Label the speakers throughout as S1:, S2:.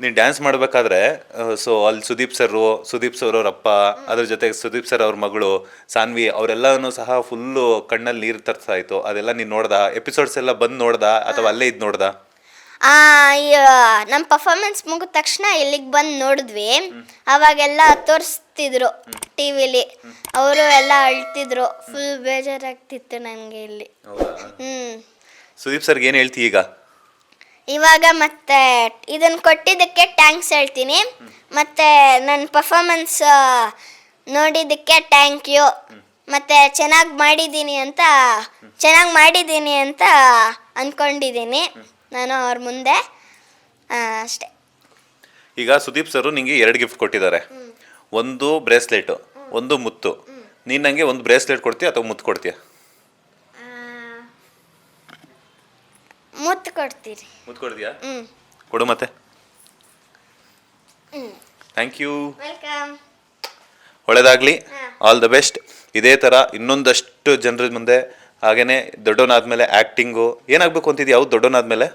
S1: ನೀನು ಡ್ಯಾನ್ಸ್ ಮಾಡಬೇಕಾದ್ರೆ ಸೊ ಅಲ್ಲಿ ಸುದೀಪ್ ಸರ್ ಅವ್ರ ಅಪ್ಪ, ಅದ್ರ ಜೊತೆಗೆ ಸುದೀಪ್ ಸರ್ ಅವ್ರ ಮಗಳು ಸಾನ್ವಿ ಅವರೆಲ್ಲನೂ ಸಹ ಫುಲ್ಲು ಕಣ್ಣಲ್ಲಿ ನೀರು ತರ್ತಾ ಇತ್ತು. ಅದೆಲ್ಲ ನೀನು ನೋಡ್ದ? ಎಪಿಸೋಡ್ಸ್ ಎಲ್ಲ ಬಂದು ನೋಡ್ದ ಅಥವಾ ಅಲ್ಲೇ ಇದು ನೋಡ್ದ?
S2: ನಮ್ಮ ಪರ್ಫಾರ್ಮೆನ್ಸ್ ಮುಗಿದ ತಕ್ಷಣ ಇಲ್ಲಿಗೆ ಬಂದು ನೋಡಿದ್ವಿ. ಅವಾಗೆಲ್ಲ ತೋರಿಸ್ತಿದ್ರು ಟಿ ವಿಲಿ. ಅವರು ಎಲ್ಲ ಅಳ್ತಿದ್ರು. ಫುಲ್ ಬೇಜಾರಾಗ್ತಿತ್ತು ನನಗೆ ಇಲ್ಲಿ.
S1: ಸುದೀಪ್ ಸರ್ಗೆ ಏನು ಹೇಳ್ತಿ ಈಗ?
S2: ಇವಾಗ ಮತ್ತೆ ಇದನ್ನು ಕೊಟ್ಟಿದ್ದಕ್ಕೆ ಟ್ಯಾಂಕ್ಸ್ ಹೇಳ್ತೀನಿ. ಮತ್ತು ನನ್ನ ಪರ್ಫಾರ್ಮೆನ್ಸ್ ನೋಡಿದ್ದಕ್ಕೆ ಥ್ಯಾಂಕ್ ಯು. ಮತ್ತು ಚೆನ್ನಾಗಿ ಮಾಡಿದ್ದೀನಿ ಅಂತ ಅಂದ್ಕೊಂಡಿದ್ದೀನಿ ನಾನು ಅವ್ರ ಮುಂದೆ. ಅಷ್ಟೇ.
S1: ಈಗ ಸುದೀಪ್ ಸರು ನಿಂಗೆ 2 ಗಿಫ್ಟ್ ಕೊಟ್ಟಿದ್ದಾರೆ. ಒಂದು ಬ್ರೇಸ್ಲೆಟು, ಒಂದು ಮುತ್ತು. ನೀನು ನನಗೆ ಒಂದು ಬ್ರೇಸ್ಲೆಟ್ ಕೊಡ್ತೀಯ ಅಥವಾ ಮುತ್ತು ಕೊಡ್ತೀಯ?
S2: ಮುತ್ತು ಕೊಡ್ತೀರಿ.
S1: ಮುತ್ತು ಕೊಡ್ತೀಯಾ? ಕೊಡು ಮತ್ತೆ. Thank you.
S2: ವೆಲ್ಕಮ್.
S1: ಒಳ್ಳೆಯದಾಗಲಿ. All the best. ಇದೇ ಥರ ಇನ್ನೊಂದಷ್ಟು ಜನರ ಮುಂದೆ, ಹಾಗೆಯೇ ದೊಡ್ಡವನಾದ್ಮೇಲೆ ಆ್ಯಕ್ಟಿಂಗು ಏನಾಗಬೇಕು ಅಂತಿದ್ಯಾ? ಯಾವ್ದು ದೊಡ್ಡವನಾದ್ಮೇಲೆ?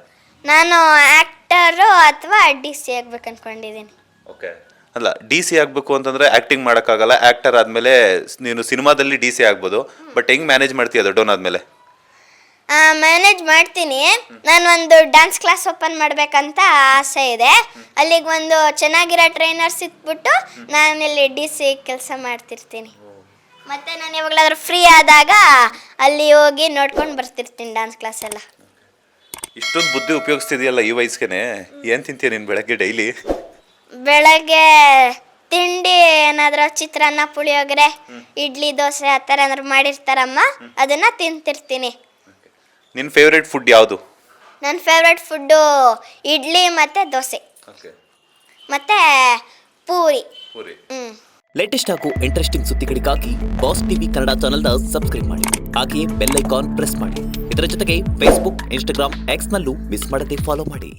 S2: ನಾನು ಆ್ಯಕ್ಟರು ಅಥವಾ DC ಆಗ್ಬೇಕು ಅಂದ್ಕೊಂಡಿದ್ದೀನಿ.
S1: ಓಕೆ. ಅಲ್ಲ, DC ಆಗಬೇಕು ಅಂತಂದರೆ ಆ್ಯಕ್ಟಿಂಗ್ ಮಾಡೋಕ್ಕಾಗಲ್ಲ. ಆ್ಯಕ್ಟರ್ ಆದಮೇಲೆ ನೀನು ಸಿನಿಮಾದಲ್ಲಿ DC ಆಗ್ಬೋದು. ಬಟ್ ಹೆಂಗೆ ಮ್ಯಾನೇಜ್ ಮಾಡ್ತೀಯ ದೊಡ್ಡವನಾದ್ಮೇಲೆ?
S2: ಮ್ಯಾನೇಜ್ ಮಾಡ್ತೀನಿ. ನಾನು ಒಂದು ಡ್ಯಾನ್ಸ್ ಕ್ಲಾಸ್ ಓಪನ್ ಮಾಡಬೇಕಂತ ಆಸೆ ಇದೆ. ಅಲ್ಲಿಗೆ ಒಂದು ಚೆನ್ನಾಗಿರೋ ಟ್ರೈನರ್ ಸಿಕ್ಬಿಟ್ಟು ನಾನಿಲ್ಲಿ DC ಕೆಲಸ ಮಾಡ್ತಿರ್ತೀನಿ. ಮತ್ತು ನಾನು ಯಾವಾಗಲಾದ್ರೂ ಫ್ರೀ ಆದಾಗ ಅಲ್ಲಿ ಹೋಗಿ ನೋಡ್ಕೊಂಡು ಬರ್ತಿರ್ತೀನಿ ಡ್ಯಾನ್ಸ್ ಕ್ಲಾಸ್ ಎಲ್ಲ.
S1: ಇಷ್ಟೊಂದು ಬುದ್ಧಿ ಉಪಯೋಗಿಸ್ತಿದೆಯಲ್ಲ ಈ ವಯಸ್ಸಿಗೆ. ಏನು ತಿಂತೀಯ ನೀನು ಬೆಳಗ್ಗೆ ಡೈಲಿ?
S2: ಬೆಳಗ್ಗೆ ತಿಂಡಿ ಏನಾದರೂ ಚಿತ್ರಾನ್ನ, ಪುಳಿಯೋಗರೆ, ಇಡ್ಲಿ, ದೋಸೆ ಆ ಥರ ಏನಾದ್ರು ಮಾಡಿರ್ತಾರಮ್ಮ, ಅದನ್ನು ತಿಂತಿರ್ತೀನಿ.
S1: ನಿನ್ನ ಫೇವ್ರೇಟ್ ಫುಡ್ ಯಾವುದು?
S2: ನನ್ನ ಫೇವ್ರೇಟ್ ಫುಡ್ಡು ಇಡ್ಲಿ ಮತ್ತು ದೋಸೆ ಮತ್ತು ಪೂರಿ.
S3: ಲೇಟೆಸ್ಟ್ ಹಾಗೂ ಇಂಟ್ರೆಸ್ಟಿಂಗ್ ಸುದ್ದಿಗಳಿಗಾಗಿ ಬಾಸ್ ಟಿವಿ ಕನ್ನಡ ಚಾನೆಲ್ನ ಸಬ್ಸ್ಕ್ರೈಬ್ ಮಾಡಿ. ಹಾಗೆಯೇ ಬೆಲ್ ಐಕಾನ್ ಪ್ರೆಸ್ ಮಾಡಿ. ಇದರ ಜೊತೆಗೆ ಫೇಸ್ಬುಕ್, ಇನ್ಸ್ಟಾಗ್ರಾಮ್, ಎಕ್ಸ್ನಲ್ಲೂ ಮಿಸ್ ಮಾಡದೆ ಫಾಲೋ ಮಾಡಿ.